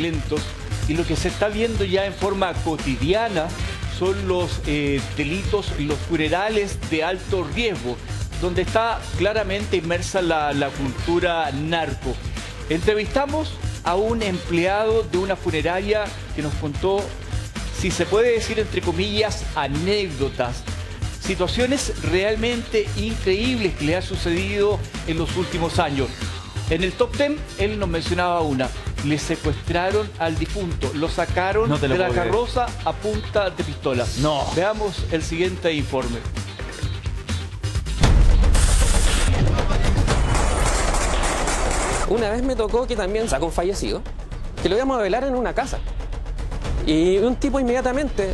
violentos y lo que se está viendo ya en forma cotidiana son los delitos, los funerales de alto riesgo, donde está claramente inmersa la cultura narco. Entrevistamos a un empleado de una funeraria que nos contó, si se puede decir entre comillas, anécdotas, situaciones realmente increíbles que le han sucedido en los últimos años. En el top 10, él nos mencionaba una. Le secuestraron al difunto, lo sacaron de la carroza a punta de pistola. No. Veamos el siguiente informe. Una vez me tocó que también sacó un fallecido, que lo íbamos a velar en una casa. Y un tipo inmediatamente,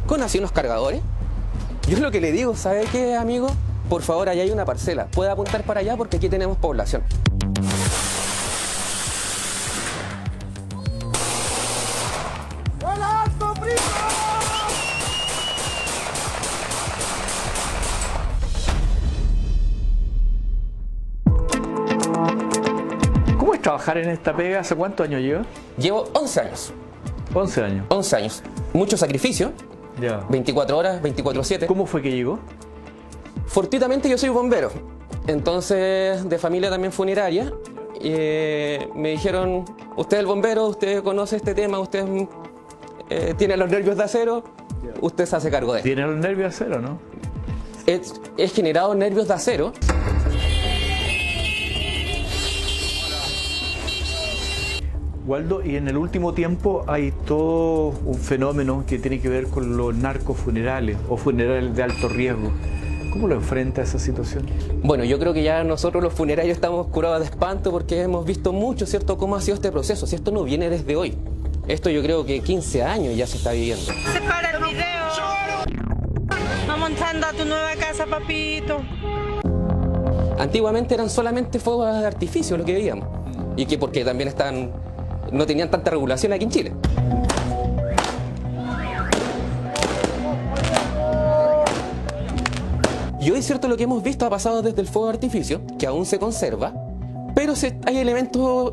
con así unos cargadores. Yo lo que le digo, ¿sabe qué, amigo? Por favor, allá hay una parcela. Puede apuntar para allá porque aquí tenemos población. ¿Cómo es trabajar en esta pega? ¿Hace cuántos años lleva? Llevo 11 años. 11 años. 11 años. Mucho sacrificio. Ya. 24 horas, 24/7. ¿Cómo fue que llegó? Fortuitamente yo soy bombero, entonces de familia también funeraria. Me dijeron, usted es el bombero, usted conoce este tema, usted tiene los nervios de acero, usted se hace cargo de esto. ¿Tiene los nervios de acero, no? He generado nervios de acero. Waldo, y en el último tiempo hay todo un fenómeno que tiene que ver con los narcofunerales o funerales de alto riesgo. ¿Cómo lo enfrenta esa situación? Bueno, yo creo que ya nosotros los funerarios estamos curados de espanto porque hemos visto mucho, ¿cierto?, cómo ha sido este proceso. Si esto no viene desde hoy. Esto yo creo que 15 años ya se está viviendo. Se para el video. Vamos entrando a tu nueva casa, papito. Antiguamente eran solamente fuegos de artificio lo que veíamos. Y que porque también no tenían tanta regulación aquí en Chile. Y hoy, cierto, lo que hemos visto ha pasado desde el fuego de artificio, que aún se conserva, pero hay elementos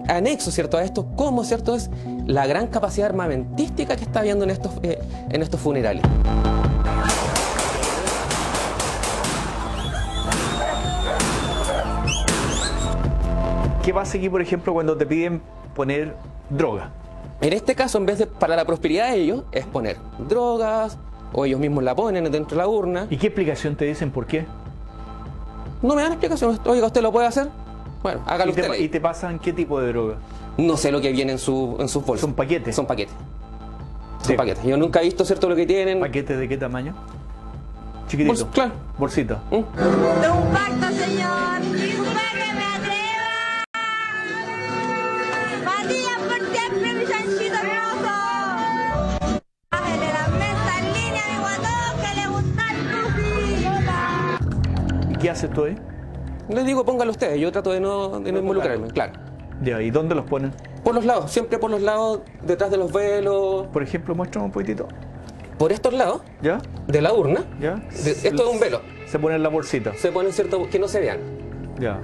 anexos, ¿cierto?, a esto, como, ¿cierto?, es la gran capacidad armamentística que está habiendo en estos funerales. ¿Qué pasa aquí, por ejemplo, cuando te piden poner droga? En este caso, en vez de para la prosperidad de ellos, es poner drogas, o ellos mismos la ponen dentro de la urna. ¿Y qué explicación te dicen por qué? No me dan explicación. Oiga, ¿usted lo puede hacer? Bueno, hágalo usted. ¿Y te pasan qué tipo de droga? No sé lo que viene en sus bolsas. ¿Son paquetes? Son paquetes. Son paquetes. Yo nunca he visto, ¿cierto?, lo que tienen. ¿Paquetes de qué tamaño? Chiquitito. Claro. Bolsita. De un pacto, señor. Disculpa que me atreva. Matías, por siempre, mi chanchito hermoso. Bájale la mesa en línea, mi guatón, que le gusta el tufi. ¿Y qué haces tú ahí? Les digo, póngalo ustedes. Yo trato de no involucrarme, claro. Ya, ¿y dónde los ponen? Por los lados, siempre por los lados, detrás de los velos. Por ejemplo, muéstrame un poquitito. Por estos lados, ¿Ya? de la urna. ¿Ya? Esto es un velo. Se pone en la bolsita. Se ponen, ¿cierto?, que no se vean. Ya.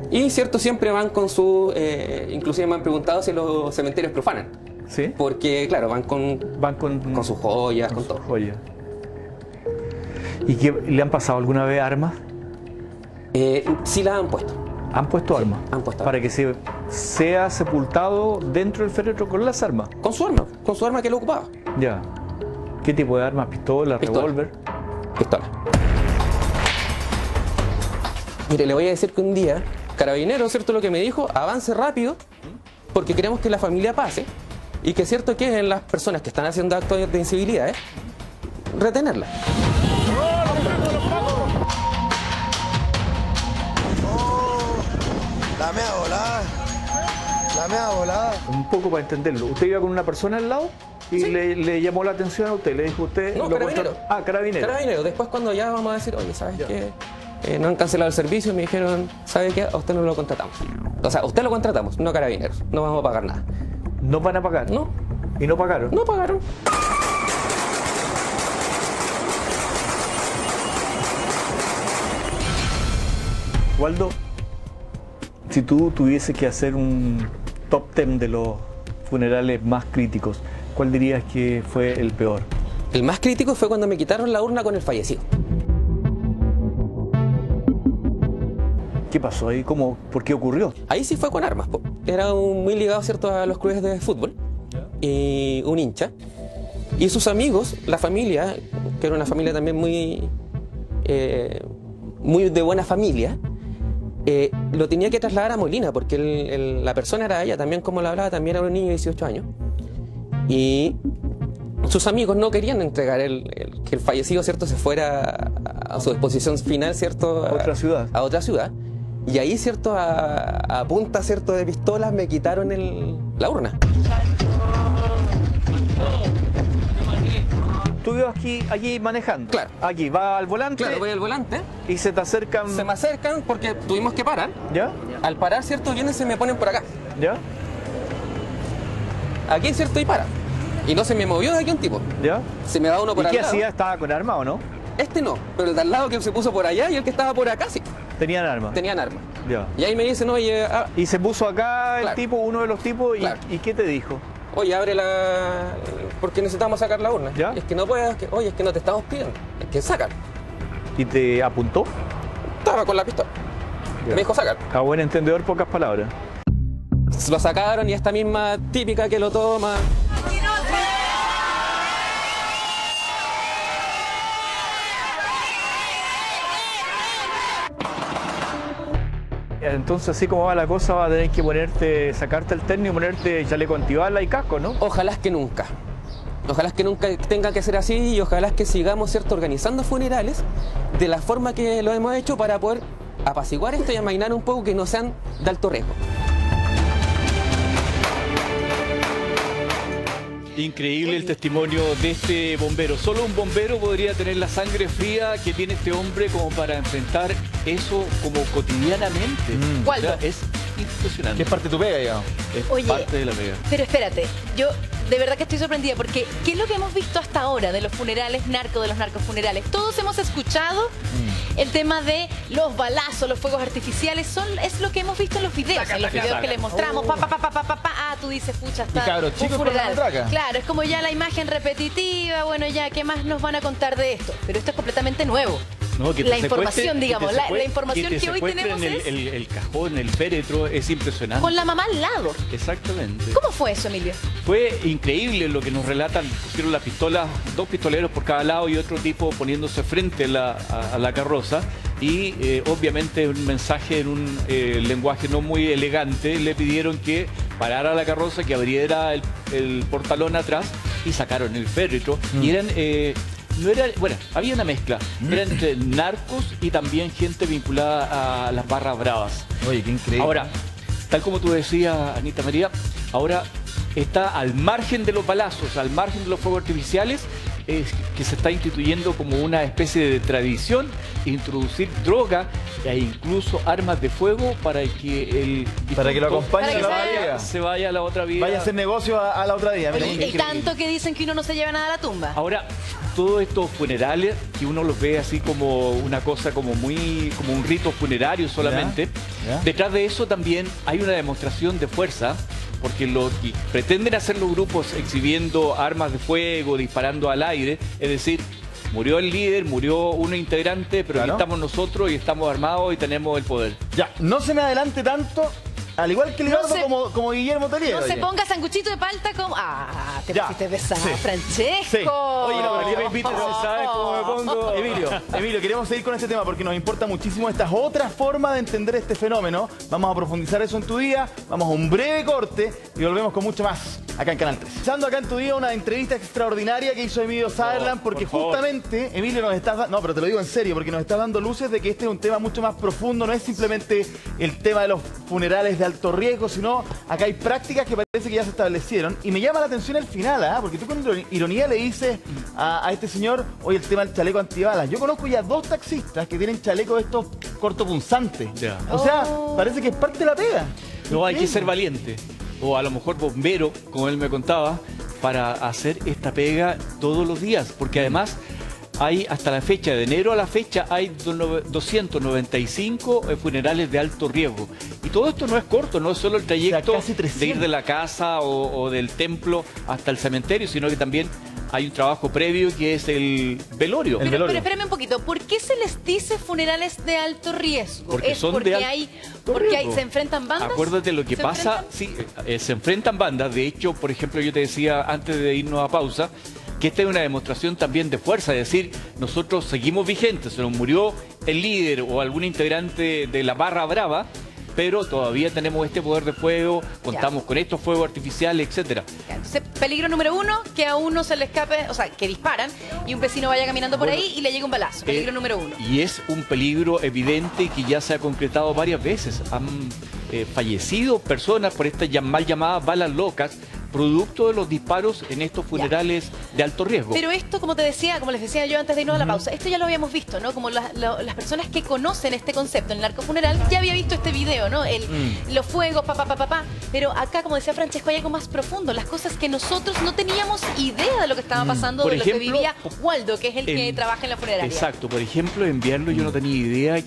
Y, ¿cierto?, siempre van con su... inclusive me han preguntado si los cementerios profanan. ¿Sí? Porque, claro, van con sus joyas, con todo. Joyas. ¿Y qué, le han pasado alguna vez armas? Sí las han puesto. ¿Han puesto armas? Han puesto para que sea sepultado dentro del féretro con las armas. Con su arma que lo ocupaba. Ya. ¿Qué tipo de armas? ¿Pistola, revólver? Pistola. Mire, le voy a decir que un día, Carabinero, ¿cierto?, lo que me dijo, avance rápido, porque queremos que la familia pase, y que cierto que en las personas que están haciendo actos de incivilidad, retenerlas. La mea volada. La mea volada. Un poco para entenderlo. ¿Usted iba con una persona al lado y sí, le llamó la atención a usted? Le dijo usted... No, Carabinero. Carabinero. Carabinero. Después cuando ya vamos a decir, oye, ¿sabes qué? No han cancelado el servicio, me dijeron, ¿sabe qué? A usted no lo contratamos. O sea, usted lo contratamos, no Carabineros. No vamos a pagar nada. ¿No van a pagar? No. ¿Y no pagaron? No pagaron. Waldo, Si tú tuviese que hacer un top 10 de los funerales más críticos, ¿cuál dirías que fue el peor? El más crítico fue cuando me quitaron la urna con el fallecido. ¿Qué pasó ahí? ¿Por qué ocurrió? Ahí sí fue con armas. Era muy ligado, ¿cierto?, a los clubes de fútbol. Y un hincha. Y sus amigos, la familia, que era una familia también muy de buena familia, lo tenía que trasladar a Molina, porque la persona era ella, también como la hablaba, también era un niño de 18 años. Y sus amigos no querían entregar que el fallecido, ¿cierto?, se fuera a su exposición final, ¿cierto?, A otra ciudad. A otra ciudad. Y ahí, ¿cierto?, a punta, ¿cierto?, de pistolas me quitaron la urna. Tú ibas allí manejando. Claro. Aquí, va al volante. Claro, voy al volante. Y se te acercan. Se me acercan porque tuvimos que parar. ¿Ya? Al parar, ¿cierto?, vienen y se me ponen por acá. ¿Ya? Aquí, ¿cierto?, y para. Y no se me movió de aquí un tipo. ¿Ya? Se me va uno por ¿Y al qué lado. hacía? ¿Estaba con arma o no? Este no, pero el de al lado que se puso por allá y el que estaba por acá sí. Tenían arma. Tenían arma. Ya. Y ahí me dicen, oye, Y se puso acá el Claro. tipo, uno de los tipos, Claro. ¿y qué te dijo? oye, abre porque necesitamos sacar la urna. ¿Ya? Es que no puedes, oye, es que no te estamos pidiendo. Es que sacan. ¿Y te apuntó? Estaba con la pistola. Ya. Me dijo, sacan. A buen entendedor, pocas palabras. Lo sacaron y esta misma típica que lo toma. Entonces, así como va la cosa, va a tener que sacarte el terno y ponerte chaleco antibala y casco, ¿no? Ojalá es que nunca. Ojalá es que nunca tenga que ser así y ojalá es que sigamos, ¿cierto?, organizando funerales de la forma que lo hemos hecho para poder apaciguar esto y amainar un poco que no sean de alto riesgo. Increíble el testimonio de este bombero. Solo un bombero podría tener la sangre fría que tiene este hombre como para enfrentar eso como cotidianamente. Waldo. O sea, es impresionante. ¿Qué es parte de tu pega, digamos? Es Oye, parte de la pega. Pero espérate, yo de verdad que estoy sorprendida porque ¿qué es lo que hemos visto hasta ahora de los funerales de los narcofunerales? Todos hemos escuchado el tema de los balazos, los fuegos artificiales, es lo que hemos visto en los videos, que les mostramos, tú dices, pucha, está cabros un chicos con la funeral. matraca. Claro, es como ya la imagen repetitiva, bueno, ya, ¿qué más nos van a contar de esto? Pero esto es completamente nuevo. No, que te La secuestren- información, digamos, que te la información te que hoy secuestren tenemos es el cajón, el féretro, es impresionante. con la mamá al lado. Exactamente. ¿Cómo fue eso, Emilio? Fue increíble lo que nos relatan. Pusieron la pistola, 2 pistoleros por cada lado y otro tipo poniéndose frente a la carroza. Y obviamente un mensaje en un lenguaje no muy elegante. Le pidieron que parara la carroza, que abriera el portalón atrás y sacaron el féretro. Y eran... había una mezcla. Era entre narcos y también gente vinculada a las barras bravas. Oye, qué increíble. Ahora, tal como tú decías, Anita María, ahora está al margen de los balazos, al margen de los fuegos artificiales, que se está instituyendo como una especie de tradición, introducir droga e incluso armas de fuego para que Para que lo acompañe Para a que la se vida. se vaya a la otra vida. Vaya a hacer negocio a la otra vida. Mira, Oye, y increíble. tanto que dicen que uno no se lleva nada a la tumba. Ahora, todos estos funerales, que uno los ve así como una cosa como un rito funerario solamente, Ya. detrás de eso también hay una demostración de fuerza, porque lo que pretenden hacer los grupos exhibiendo armas de fuego, disparando al aire, es decir, murió el líder, murió un integrante, pero Claro. aquí estamos nosotros y estamos armados y tenemos el poder. Ya, no se me adelante tanto, al igual que Leonardo, se- como Guillermo Telier. No se oye. ponga sanguchito de palta como... Ah, te Ya, pusiste pesado, sí. Francesco. Sí. Oye, no, pero me invites, ¿sabes cómo me pongo? Emilio, queremos seguir con este tema porque nos importa muchísimo esta otra forma de entender este fenómeno. Vamos a profundizar eso en Tu Día, vamos a un breve corte y volvemos con mucho más acá en Canal 3. Pasando acá en Tu Día una entrevista extraordinaria que hizo Emilio Sutherland porque por favor. justamente, Emilio, nos estás dando, no, pero te lo digo en serio, porque nos estás dando luces de que este es un tema mucho más profundo, no es simplemente el tema de los funerales de alto riesgo, sino acá hay prácticas que parece que ya se establecieron y me llama la atención el final, porque tú con ironía le dices a este señor, oye, el tema del chaleco antibalas. Yo conozco ya 2 taxistas que tienen chalecos estos cortopunzantes. Ya. O sea, parece que es parte de la pega. No, hay que ser valiente. O a lo mejor bombero, como él me contaba, para hacer esta pega todos los días. Porque además hay hasta la fecha, de enero a la fecha, hay 295 funerales de alto riesgo. Y todo esto no es corto, no es solo el trayecto casi 300. de ir de la casa o del templo hasta el cementerio, sino que también hay un trabajo previo que es el velorio. Pero espérame un poquito, ¿por qué se les dice funerales de alto riesgo? Porque ¿Es son porque de hay, se enfrentan bandas? Acuérdate lo que ¿Se pasa, enfrentan? sí, se enfrentan bandas. De hecho, por ejemplo, yo te decía antes de irnos a pausa que esta es una demostración también de fuerza, es decir, nosotros seguimos vigentes, se nos murió el líder o algún integrante de la barra brava, pero todavía tenemos este poder de fuego, contamos con estos fuegos artificiales, etcétera. Entonces, peligro número 1, que a uno se le escape, o sea, que disparan y un vecino vaya caminando por ahí y le llega un balazo. Peligro número 1. Y es un peligro evidente que ya se ha concretado varias veces. Han fallecido personas por estas mal llamadas balas locas, producto de los disparos en estos funerales de alto riesgo. Pero esto, como te decía, como les decía yo antes de irnos a la pausa, esto ya lo habíamos visto, ¿no? Como las personas que conocen este concepto, el narcofuneral, ya había visto este video, ¿no? Los fuegos, pero acá, como decía Francesco, hay algo más profundo, las cosas que nosotros no teníamos idea de lo que estaba pasando, Por de ejemplo, lo que vivía Waldo, que es el que trabaja en la funeraria. Exacto, por ejemplo, en Viarlo yo no tenía idea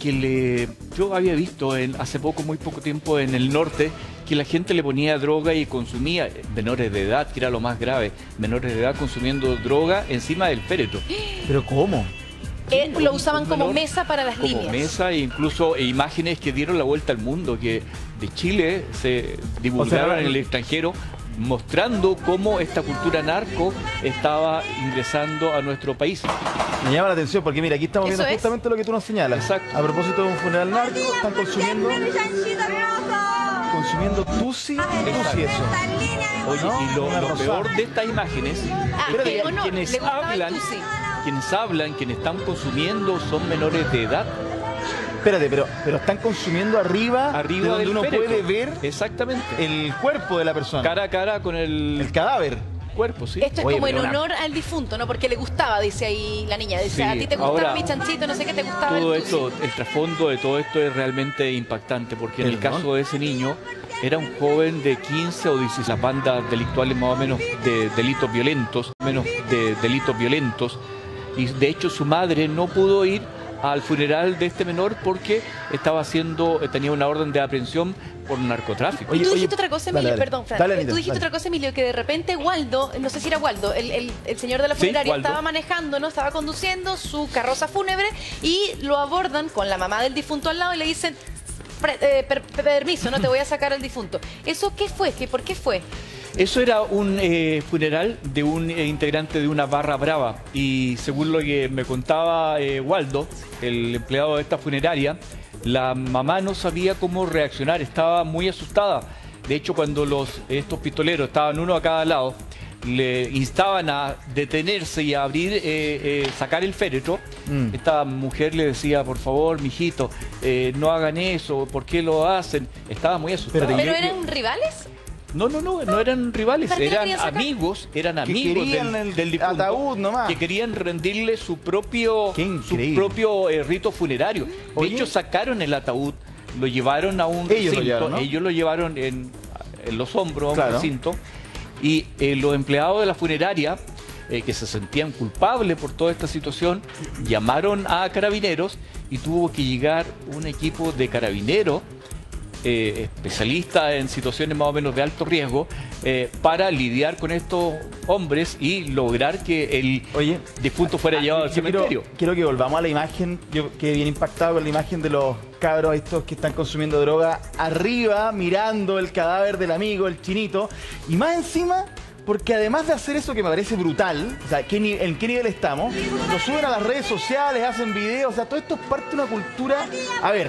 yo había visto hace muy poco tiempo en el norte, que la gente le ponía droga y consumía, menores de edad, que era lo más grave, menores de edad consumiendo droga encima del féretro. ¿Pero cómo? Lo usaban como menor, mesa para las líneas. Como mesa e incluso imágenes que dieron la vuelta al mundo, que de Chile se divulgaron en el extranjero, mostrando cómo esta cultura narco estaba ingresando a nuestro país. Me llama la atención porque mira, aquí estamos Eso viendo es. justamente lo que tú nos señalas. Exacto. A propósito de un funeral narco, están consumiendo tusi, eso. Oye, ¿No? y Una lo rosada. peor de estas imágenes es qué que honor, le gustaba el tusi. quienes están consumiendo son menores de edad. Espérate, pero están consumiendo arriba de donde del uno féretro. puede ver Exactamente. el cuerpo de la persona. Cara a cara con el El cadáver. cuerpo, sí. Esto es Oye, como en pero honor al difunto, ¿no? Porque le gustaba, dice ahí la niña. Dice, Sí, a ti te gustaba ahora, mi chanchito, no sé qué te gustaba Todo el tusi. esto, el trasfondo de todo esto es realmente impactante, porque en el ¿Perdón? caso de ese niño era un joven de 15 o 16, las bandas delictuales más o menos de delitos violentos, y de hecho su madre no pudo ir al funeral de este menor porque tenía una orden de aprehensión por narcotráfico. Y tú Oye, dijiste otra cosa, dale, Emilio, dale. perdón, Fran. Dale, Anita, Tú dijiste dale. otra cosa, Emilio, que de repente Waldo, no sé si era Waldo, el señor de la Sí, funeraria, Waldo. estaba manejando, ¿no? Estaba conduciendo su carroza fúnebre y lo abordan con la mamá del difunto al lado y le dicen, permiso, no te voy a sacar al difunto. ¿Eso qué fue? ¿Por qué fue? Eso era un funeral de un integrante de una barra brava y según lo que me contaba Waldo, el empleado de esta funeraria, la mamá no sabía cómo reaccionar, estaba muy asustada. De hecho, cuando estos pistoleros estaban uno a cada lado, le instaban a detenerse y a abrir, sacar el féretro. Esta mujer le decía, por favor, mijito, no hagan eso, ¿por qué lo hacen? Estaba muy asustada. ¿Pero eran rivales? No eran rivales, ¿Para qué lo eran querían sacar? amigos querían el del difunto, ataúd nomás. que querían rendirle su propio Qué increíble. rito funerario. De Oye. hecho, sacaron el ataúd, lo llevaron a un Ellos lo recinto, llevaron, ¿no? ellos lo llevaron en los hombros a un Claro. recinto, y los empleados de la funeraria, que se sentían culpables por toda esta situación, llamaron a carabineros y tuvo que llegar un equipo de carabineros especialista en situaciones más o menos de alto riesgo para lidiar con estos hombres y lograr que el difunto fuera llevado al cementerio. Quiero que volvamos a la imagen. Yo quedé bien impactado con la imagen de los cabros estos que están consumiendo droga arriba, mirando el cadáver del amigo, el chinito, y más encima, porque además de hacer eso que me parece brutal, o sea, ¿en qué nivel estamos? Lo suben a las redes sociales, hacen videos, o sea, todo esto es parte de una cultura. A ver,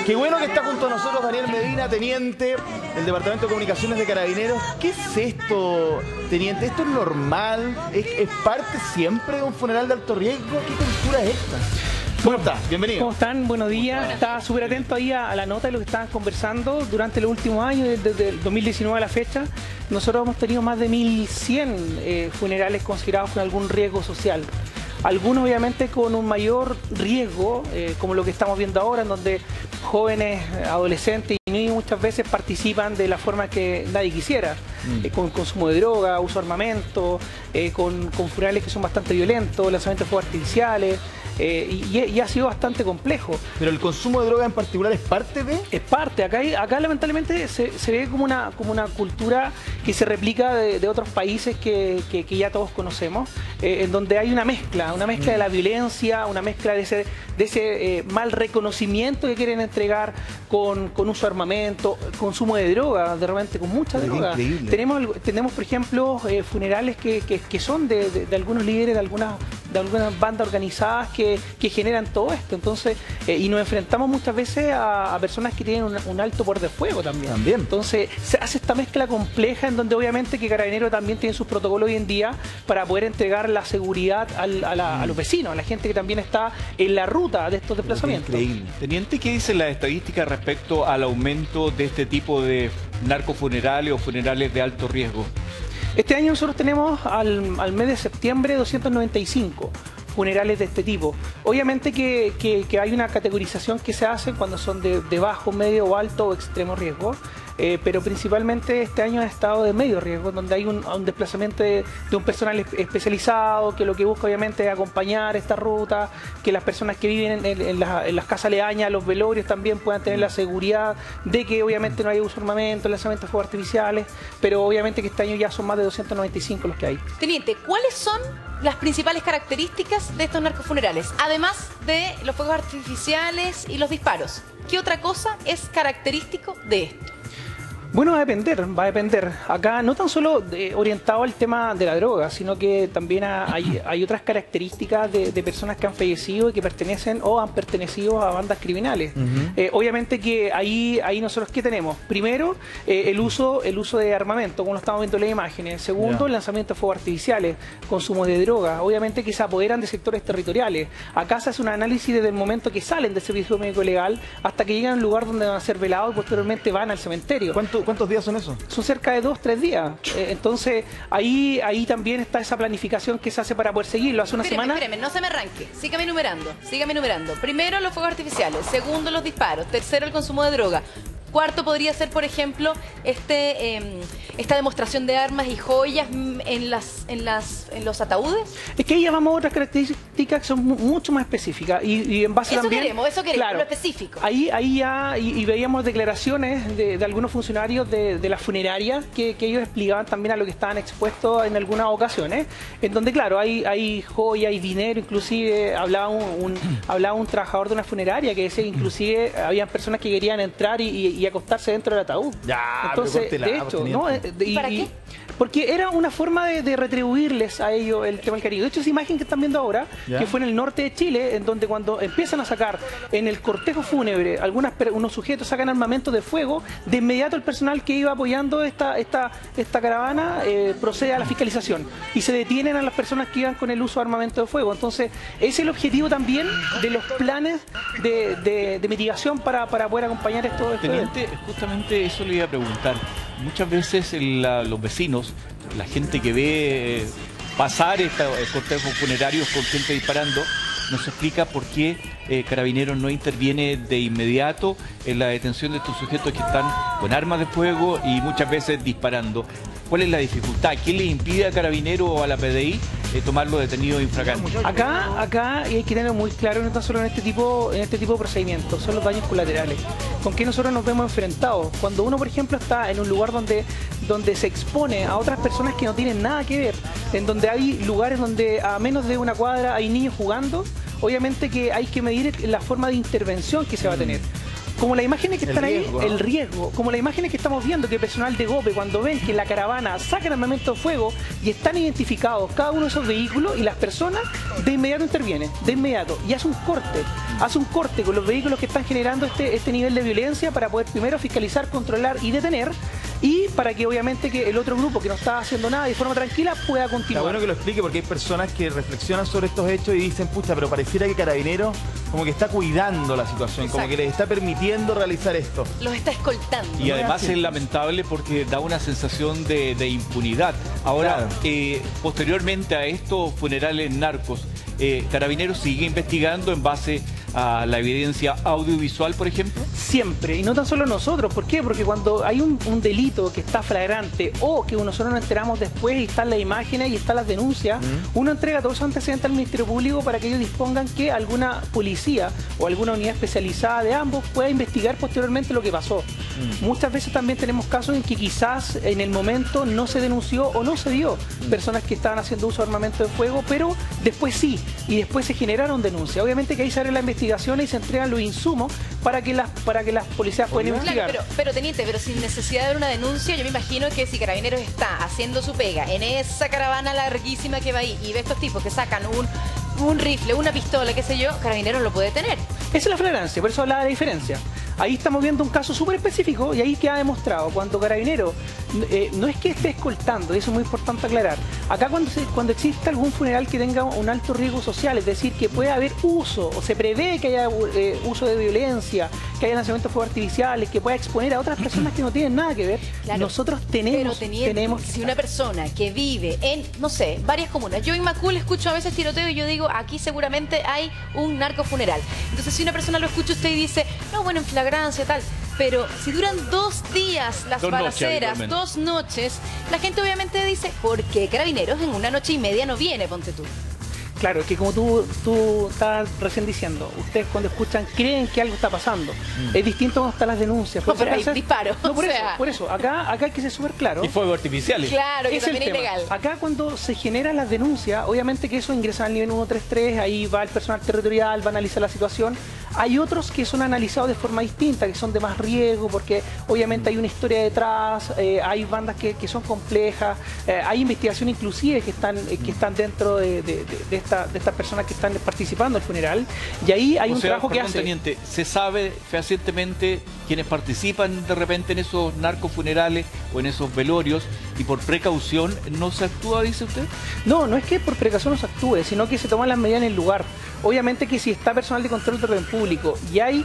qué bueno que está junto a nosotros Daniel Medina, teniente del Departamento de Comunicaciones de Carabineros. ¿Qué es esto, teniente? ¿Esto es normal? ¿Es parte siempre de un funeral de alto riesgo? ¿Qué cultura es esta? ¿Cómo está? Bienvenido. ¿Cómo están? Buenos días. Estaba súper atento ahí a la nota de lo que estaban conversando durante los últimos años, desde el 2019 a la fecha. Nosotros hemos tenido más de 1.100 funerales considerados con algún riesgo social. algunos obviamente con un mayor riesgo, como lo que estamos viendo ahora, en donde jóvenes, adolescentes y niños muchas veces participan de la forma que nadie quisiera, con consumo de droga, uso de armamento, con funerales que son bastante violentos, lanzamientos de fuegos artificiales. Y ha sido bastante complejo. Pero el consumo de droga en particular es parte de... Es parte. Acá lamentablemente se ve como una cultura que se replica de otros países que ya todos conocemos, en donde hay una mezcla de la violencia, una mezcla de ese mal reconocimiento que quieren entregar con uso de armamento, consumo de droga, de repente con mucha droga. Tenemos por ejemplo, funerales que son de algunos líderes, de algunas bandas organizadas que generan todo esto. Entonces, y nos enfrentamos muchas veces a personas que tienen un alto poder de fuego también. Entonces, se hace esta mezcla compleja en donde obviamente que Carabineros también tiene sus protocolos hoy en día para poder entregar la seguridad a los vecinos, a la gente que también está en la ruta de estos desplazamientos. Increíble. Teniente, ¿qué dicen las estadísticas respecto al aumento de este tipo de narcofunerales o funerales de alto riesgo? Este año nosotros tenemos al mes de septiembre 295 funerales de este tipo. Obviamente que hay una categorización que se hace cuando son de bajo, medio o alto o extremo riesgo, pero principalmente este año ha estado de medio riesgo, donde hay un desplazamiento de un personal especializado que lo que busca obviamente es acompañar esta ruta, que las personas que viven en las casas aledañas, los velorios también puedan tener la seguridad de que obviamente no hay uso de armamento, lanzamientos de fuegos artificiales, pero obviamente que este año ya son más de 295 los que hay. Teniente, ¿cuáles son las principales características de estos narcofunerales? Además de los fuegos artificiales y los disparos, ¿qué otra cosa es característico de esto? Bueno, va a depender. Acá no tan solo orientado al tema de la droga, sino que también hay otras características de personas que han fallecido y que pertenecen o han pertenecido a bandas criminales. Obviamente que ahí nosotros ¿qué tenemos? Primero, el uso de armamento, como lo estamos viendo en las imágenes. Segundo, el lanzamiento de fuegos artificiales, consumo de droga. Obviamente que se apoderan de sectores territoriales. Acá se hace un análisis desde el momento que salen del servicio médico legal hasta que llegan al lugar donde van a ser velados y posteriormente van al cementerio. ¿Cuántos días son esos? Son cerca de 2-3 días. Entonces, ahí también está esa planificación que se hace para poder seguirlo. Hace una semana... Espéreme, no se me arranque. Sígame enumerando. Primero, los fuegos artificiales. Segundo, los disparos. Tercero, el consumo de droga. Cuarto podría ser, por ejemplo, esta demostración de armas y joyas en los ataúdes. Es que ahí ya vamos a otras características que son mucho más específicas y en base también... Eso queremos, claro, lo específico. Ahí ya, y veíamos declaraciones de algunos funcionarios de la funeraria que ellos explicaban también a lo que estaban expuestos en algunas ocasiones, en donde, claro, hay joya, hay dinero, inclusive hablaba un trabajador de una funeraria que decía que inclusive habían personas que querían entrar y acostarse dentro del ataúd. Entonces, de hecho, ¿no? ¿Para qué? Porque era una forma de retribuirles a ellos el tema del cariño. De hecho, esa imagen que están viendo ahora, que fue en el norte de Chile, en donde cuando empiezan a sacar en el cortejo fúnebre, unos sujetos sacan armamento de fuego, de inmediato el personal que iba apoyando esta caravana procede a la fiscalización y se detienen a las personas que iban con el uso de armamento de fuego. Entonces, ese es el objetivo también de los planes de mitigación para poder acompañar esto. Teniente, justamente eso le iba a preguntar. Muchas veces los vecinos, la gente que ve pasar estos cortejos funerarios con gente disparando, nos explica por qué Carabineros no interviene de inmediato en la detención de estos sujetos que están con armas de fuego y muchas veces disparando. ¿Cuál es la dificultad? ¿Qué le impide a Carabineros o a la PDI tomarlo detenido infragante? Acá y hay que tenerlo muy claro, no tan solo en este tipo de procedimientos, son los daños colaterales. ¿Con qué nosotros nos vemos enfrentados? Cuando uno, por ejemplo, está en un lugar donde se expone a otras personas que no tienen nada que ver, en donde hay lugares donde a menos de una cuadra hay niños jugando, obviamente que hay que medir la forma de intervención que se va a tener. Como las imágenes que están ahí, el riesgo, como las imágenes que estamos viendo, que el personal de GOPE, cuando ven que la caravana saca armamento de fuego y están identificados cada uno de esos vehículos y las personas, de inmediato intervienen, de inmediato, y hace un corte con los vehículos que están generando este nivel de violencia para poder primero fiscalizar, controlar y detener, y para que obviamente que el otro grupo que no está haciendo nada de forma tranquila pueda continuar. Está bueno que lo explique porque hay personas que reflexionan sobre estos hechos y dicen, pucha, pero pareciera que Carabineros como que está cuidando la situación, exacto, como que les está permitiendo realizar esto. Los está escoltando. Y además es lamentable porque da una sensación de impunidad. Ahora, posteriormente a estos funerales narcos, ¿Carabineros sigue investigando en base a la evidencia audiovisual, por ejemplo? Siempre, y no tan solo nosotros. ¿Por qué? Porque cuando hay un delito que está flagrante o que nosotros nos enteramos después y están las imágenes y están las denuncias, uno entrega todos esos antecedentes al Ministerio Público para que ellos dispongan que alguna policía o alguna unidad especializada de ambos pueda investigar posteriormente lo que pasó. Muchas veces también tenemos casos en que quizás en el momento no se denunció o no se vio personas que estaban haciendo uso de armamento de fuego, pero después sí, y después se generaron denuncias. Obviamente que ahí se abre la investigación y se entregan los insumos para que las policías puedan investigar. Claro, pero teniente, pero sin necesidad de ver una denuncia, yo me imagino que si Carabineros está haciendo su pega en esa caravana larguísima que va ahí y ve estos tipos que sacan un rifle, una pistola, qué sé yo, Carabineros lo puede tener. Esa es la flagrancia, por eso hablaba de la diferencia. Ahí estamos viendo un caso súper específico y ahí queda demostrado cuando Carabineros no es que esté escoltando, y eso es muy importante aclarar. Acá cuando existe algún funeral que tenga un alto riesgo social, es decir, que pueda haber uso o se prevé que haya uso de violencia, que haya lanzamientos de fuegos artificiales, que pueda exponer a otras personas que no tienen nada que ver, claro, nosotros tenemos... Si una persona que vive en, no sé, varias comunas, yo en Macul escucho a veces tiroteo y yo digo, aquí seguramente hay un narcofuneral. Entonces si una persona lo escucha usted y dice, no, bueno, en flagrancia, tal... Pero si duran 2 días las balaceras, 2 noches, la gente obviamente dice, ¿por qué Carabineros en una noche y media no viene? Ponte tú. Claro, es que como tú estabas recién diciendo, ustedes cuando escuchan creen que algo está pasando. Es distinto cuando están las denuncias. No, pero hay disparos. No, por eso. Acá hay que ser súper claro. Y fuegos artificiales. Claro, que también es ilegal. Acá cuando se generan las denuncias, obviamente que eso ingresa al nivel 133, ahí va el personal territorial, va a analizar la situación. Hay otros que son analizados de forma distinta, que son de más riesgo, porque obviamente hay una historia detrás, hay bandas que son complejas, hay investigación inclusive que están dentro de estas personas que están participando en el funeral, y ahí hay un trabajo que hace. Teniente, ¿se sabe fehacientemente quiénes participan de repente en esos narcofunerales o en esos velorios y por precaución no se actúa, dice usted? No es que por precaución no se actúe, sino que se toman las medidas en el lugar. Obviamente que si está personal de control de orden público y hay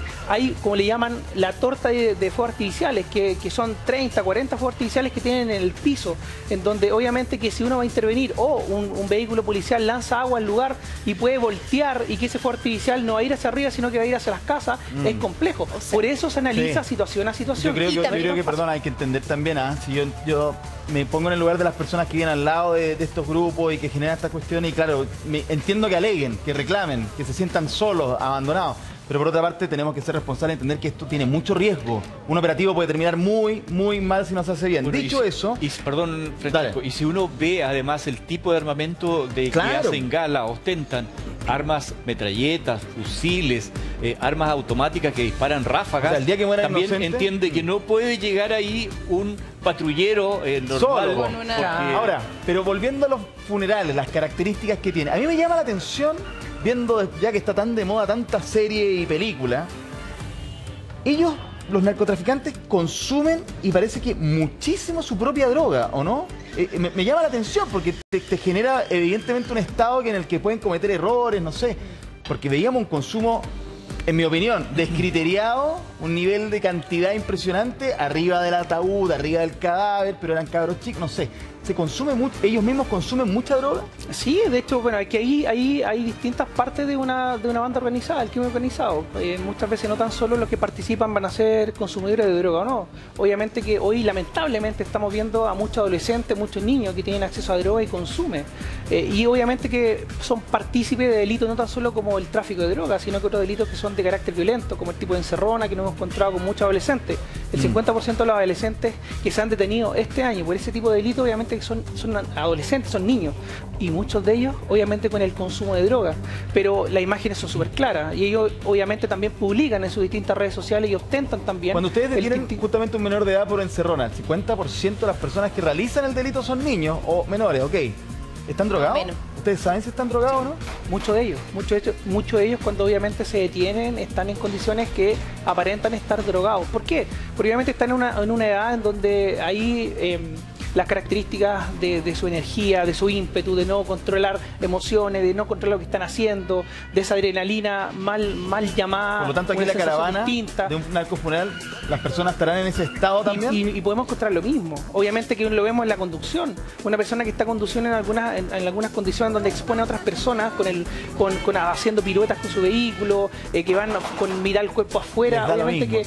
como le llaman, la torta de fuegos artificiales, que son 30, 40 fuegos artificiales que tienen en el piso, en donde obviamente que si uno va a intervenir o un vehículo policial lanza agua al lugar y puede voltear y que ese fuego artificial no va a ir hacia arriba, sino que va a ir hacia las casas, es complejo. O sea, por eso se analiza situación a situación. Yo creo que perdón, hay que entender también, si yo me pongo en el lugar de las personas que vienen al lado de estos grupos y que generan estas cuestiones, y claro, entiendo que aleguen, que reclamen, que se sientan solos, abandonados. Pero por otra parte tenemos que ser responsables y entender que esto tiene mucho riesgo. Un operativo puede terminar muy, muy mal si no se hace bien. Bueno, dicho eso... Perdón, Francisco, y si uno ve además el tipo de armamento que hacen gala, ostentan armas, metralletas, fusiles, armas automáticas que disparan ráfagas, o sea, el día que muera también inocente, entiende que no puede llegar ahí un patrullero normal. Solo. Ahora, pero volviendo a los funerales, las características que tiene. A mí me llama la atención, viendo ya que está tan de moda tanta serie y película, ellos, los narcotraficantes, consumen y parece que muchísimo su propia droga, ¿o no? Me llama la atención porque te genera evidentemente un estado en el que pueden cometer errores, no sé, porque veíamos un consumo, en mi opinión, descriteriado, un nivel de cantidad impresionante, arriba del ataúd, arriba del cadáver, pero eran cabros chicos, no sé. ¿Se consume mucho? ¿Ellos mismos consumen mucha droga? Sí, de hecho, bueno, aquí ahí hay distintas partes de una banda organizada, el crimen organizado. Muchas veces no tan solo los que participan van a ser consumidores de droga o no. Obviamente que hoy lamentablemente estamos viendo a muchos adolescentes, muchos niños que tienen acceso a droga y consumen. Y obviamente que son partícipes de delitos no tan solo como el tráfico de drogas, sino que otros delitos que son de carácter violento, como el tipo de encerrona que nos hemos encontrado con muchos adolescentes. El 50% de los adolescentes que se han detenido este año por ese tipo de delitos, obviamente que son adolescentes, son niños, y muchos de ellos obviamente con el consumo de drogas, pero las imágenes son súper claras y ellos obviamente también publican en sus distintas redes sociales y ostentan también. Cuando ustedes detienen justamente un menor de edad por encerrona, el 50% de las personas que realizan el delito son niños o menores, ok. ¿Están drogados? Menos. ¿Ustedes saben si están drogados o no? Muchos de ellos cuando obviamente se detienen están en condiciones que aparentan estar drogados. ¿Por qué? Porque obviamente están en una edad en donde ahí las características de su energía, de su ímpetu, de no controlar emociones, de no controlar lo que están haciendo, de esa adrenalina mal llamada. Por lo tanto, aquí una en la sensación caravana distinta. de un narcofuneral, las personas estarán en ese estado también. Y podemos encontrar lo mismo. Obviamente que lo vemos en la conducción. Una persona que está conduciendo en algunas condiciones donde expone a otras personas haciendo piruetas con su vehículo, que van con mirar el cuerpo afuera. Obviamente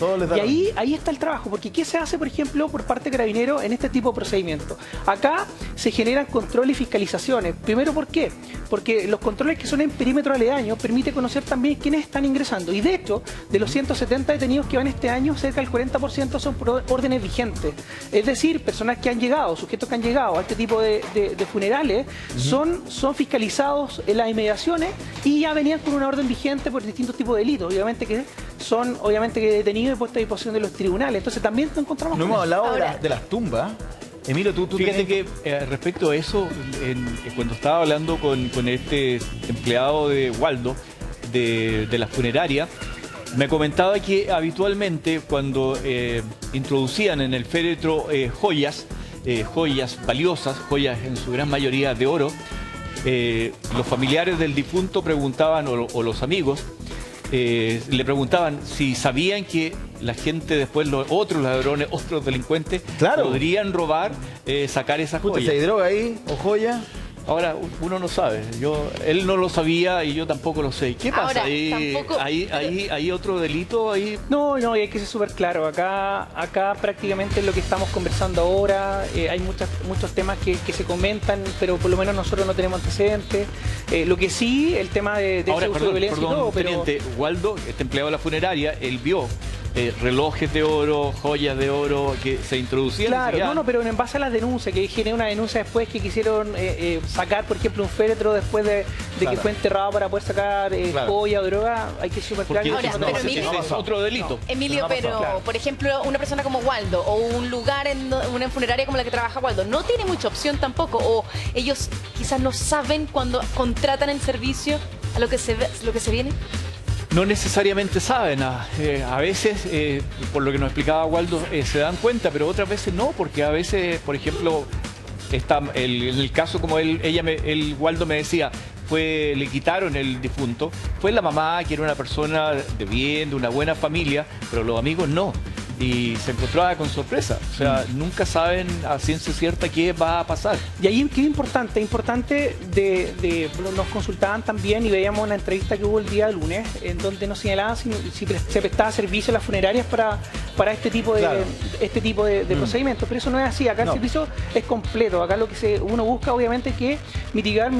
ahí está el trabajo. Porque ¿qué se hace, por ejemplo, por parte de Carabineros en este tipo de procedimientos? Acá se generan controles y fiscalizaciones. Primero, ¿por qué? Porque los controles que son en perímetro aledaño permite conocer también quiénes están ingresando. Y de hecho, de los 170 detenidos que van este año, cerca del 40% son por órdenes vigentes. Es decir, personas que han llegado, sujetos que han llegado a este tipo de funerales, son fiscalizados en las inmediaciones y ya venían con una orden vigente por distintos tipos de delitos. Obviamente que son detenidos y puestos a disposición de los tribunales. Entonces también nos encontramos No con hemos eso. hablado de las tumbas. Emilio, tú Fíjate que respecto a eso, cuando estaba hablando con este empleado de Waldo, de la funeraria, me comentaba que habitualmente cuando introducían en el féretro joyas valiosas, joyas en su gran mayoría de oro, los familiares del difunto preguntaban, o los amigos, le preguntaban si sabían que la gente después, otros ladrones, otros delincuentes, podrían robar, sacar esas joyas. Si hay droga ahí o joya. Ahora, uno no sabe. Él no lo sabía y yo tampoco lo sé. ¿Qué pasa? Ahora, tampoco... ¿Hay otro delito ahí? No, hay que ser súper claro. Acá prácticamente es lo que estamos conversando ahora. Hay muchos temas que se comentan, pero por lo menos nosotros no tenemos antecedentes. Lo que sí, el tema de ese uso de violencia y todo, pero... Teniente, Waldo, este empleado de la funeraria, él vio relojes de oro, joyas de oro que se introducían. Claro, pero en base a las denuncias, que generé una denuncia después que quisieron sacar, por ejemplo, un féretro después de que fue enterrado para poder sacar joya o droga, hay que ser súper claro. Ahora, pero Emilio, es otro delito. Emilio, pero por ejemplo, una persona como Waldo o un lugar en una funeraria como la que trabaja Waldo, no tiene mucha opción tampoco, o ellos quizás no saben cuando contratan el servicio a lo que se viene. No necesariamente saben, a veces, por lo que nos explicaba Waldo, se dan cuenta, pero otras veces no, porque a veces, por ejemplo, en el caso como Waldo me decía, le quitaron el difunto, fue la mamá, que era una persona de bien, de una buena familia, pero los amigos no. Y se encontraba con sorpresa. O sea, nunca saben a ciencia cierta qué va a pasar. Y ahí qué importante, nos consultaban también y veíamos una entrevista que hubo el día lunes, en donde nos señalaban si se prestaba servicio a las funerarias para este tipo de procedimientos. Pero eso no es así. Acá el servicio es completo. Acá lo que uno busca, obviamente, que es mitigar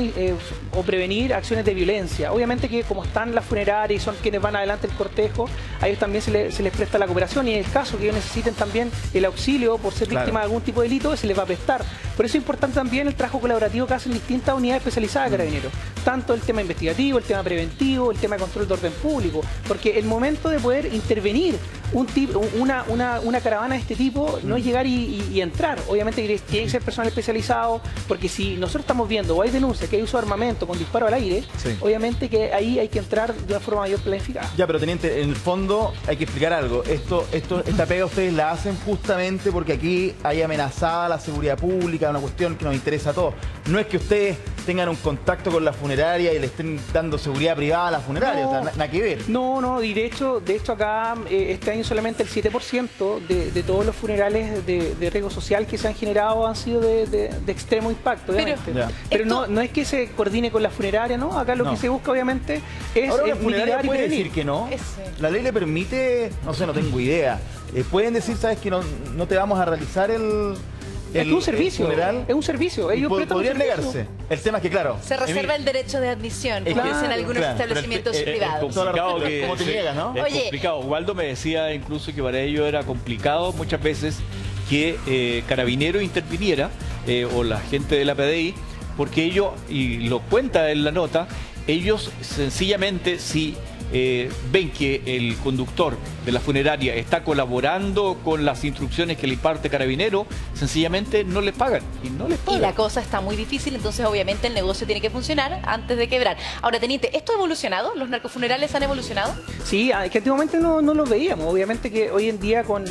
o prevenir acciones de violencia. Obviamente que como están las funerarias y son quienes van adelante el cortejo, a ellos también se les presta la cooperación, y en el caso que ellos necesiten también el auxilio por ser víctima de algún tipo de delito, se les va a prestar. Por eso es importante también el trabajo colaborativo que hacen distintas unidades especializadas de Carabineros. Tanto el tema investigativo, el tema preventivo, el tema de control de orden público. Porque el momento de poder intervenir una caravana de este tipo no es llegar y entrar. Obviamente tiene que ser personal especializado, porque si nosotros estamos viendo o hay denuncias que hay uso de armamento con disparo al aire, obviamente que ahí hay que entrar de una forma mayor planificada. Ya, pero teniente, en el fondo hay que explicar algo. Esta pega ustedes la hacen justamente porque aquí hay amenazada la seguridad pública, una cuestión que nos interesa a todos. No es que ustedes tengan un contacto con la funeraria y le estén dando seguridad privada a la funeraria, o sea, nada que ver. No, y de hecho acá este año solamente el 7% de todos los funerales de riesgo social que se han generado han sido de extremo impacto, obviamente. Pero no es que se coordine con la funeraria, ¿no? Acá lo que se busca, obviamente, es ahora la funeraria puede prevenir. decir que no. La ley le permite, no sé, no tengo idea. Pueden decir, ¿sabes? Que no te vamos a realizar es un servicio, funeral. Es un servicio. Ellos podrían negarse. El tema es que, claro, se reserva el derecho de admisión, como dicen algunos establecimientos privados. Es complicado ¿cómo te niegas, no? Es complicado. Waldo me decía incluso que para ellos era complicado muchas veces que Carabinero interviniera, o la gente de la PDI, porque ellos, y lo cuenta en la nota, ellos sencillamente si ven que el conductor de la funeraria está colaborando con las instrucciones que le imparte Carabinero, sencillamente no les pagan. Y la cosa está muy difícil, entonces obviamente el negocio tiene que funcionar antes de quebrar. Ahora, teniente, ¿esto ha evolucionado? ¿Los narcofunerales han evolucionado? Sí, que antiguamente no los veíamos. Obviamente que hoy en día con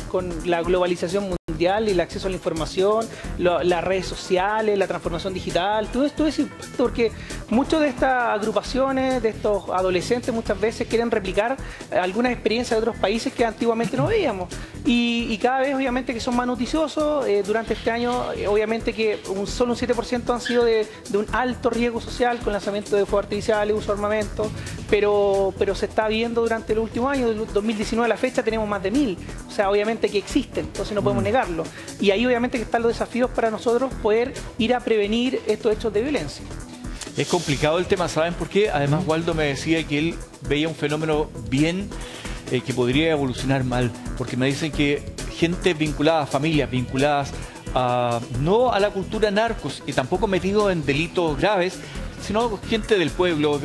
la globalización mundial, mundial y el acceso a la información, las redes sociales, la transformación digital, todo esto es impacto porque muchas de estas agrupaciones, de estos adolescentes muchas veces quieren replicar algunas experiencias de otros países que antiguamente no veíamos y cada vez obviamente que son más noticiosos. Durante este año obviamente que solo un 7% han sido de un alto riesgo social con lanzamiento de fuegos artificiales, uso de armamento, pero se está viendo durante los últimos años, del 2019 a la fecha tenemos más de 1000, o sea, obviamente que existen, entonces no podemos negarlo. Y ahí obviamente que están los desafíos para nosotros poder ir a prevenir estos hechos de violencia. Es complicado el tema, ¿saben por qué? Además, Waldo me decía que él veía un fenómeno bien que podría evolucionar mal, porque me dicen que gente vinculada, familias vinculadas no a la cultura narcos y tampoco metidos en delitos graves, sino gente del pueblo,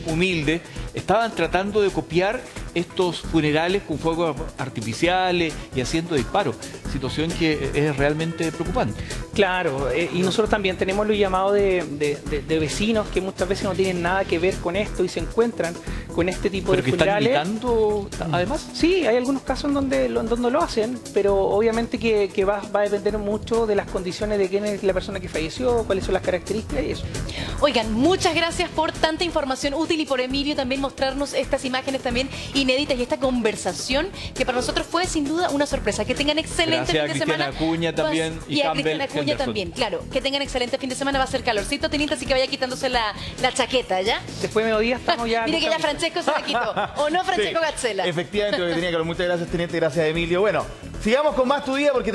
humilde, estaban tratando de copiar estos funerales con fuegos artificiales y haciendo disparos, situación que es realmente preocupante. Claro, y nosotros también tenemos los llamados de vecinos que muchas veces no tienen nada que ver con esto y se encuentran con este tipo de funerales. ¿Pero que están invitando además? Sí, hay algunos casos en donde lo hacen, pero obviamente que va a depender mucho de las condiciones de quién es la persona que falleció, cuáles son las características y eso. Oigan, muchas gracias por tanta información útil y por Emilio también mostrarnos estas imágenes también inéditas y esta conversación que para nosotros fue sin duda una sorpresa. Que tengan excelente fin de semana. Gracias a Cristiana Acuña también y a Cristiana Acuña también, claro. Que tengan excelente fin de semana, va a ser calorcito, Tinita, así que vaya quitándose la chaqueta, ¿ya? Después de mediodía estamos ya... Mire que ya Francesco se la quitó, ¿o no, Francesco Gazzela? Efectivamente, lo que tenía que hablar. Muchas gracias, Teniente, gracias, Emilio. Bueno, sigamos con más Tu Día porque...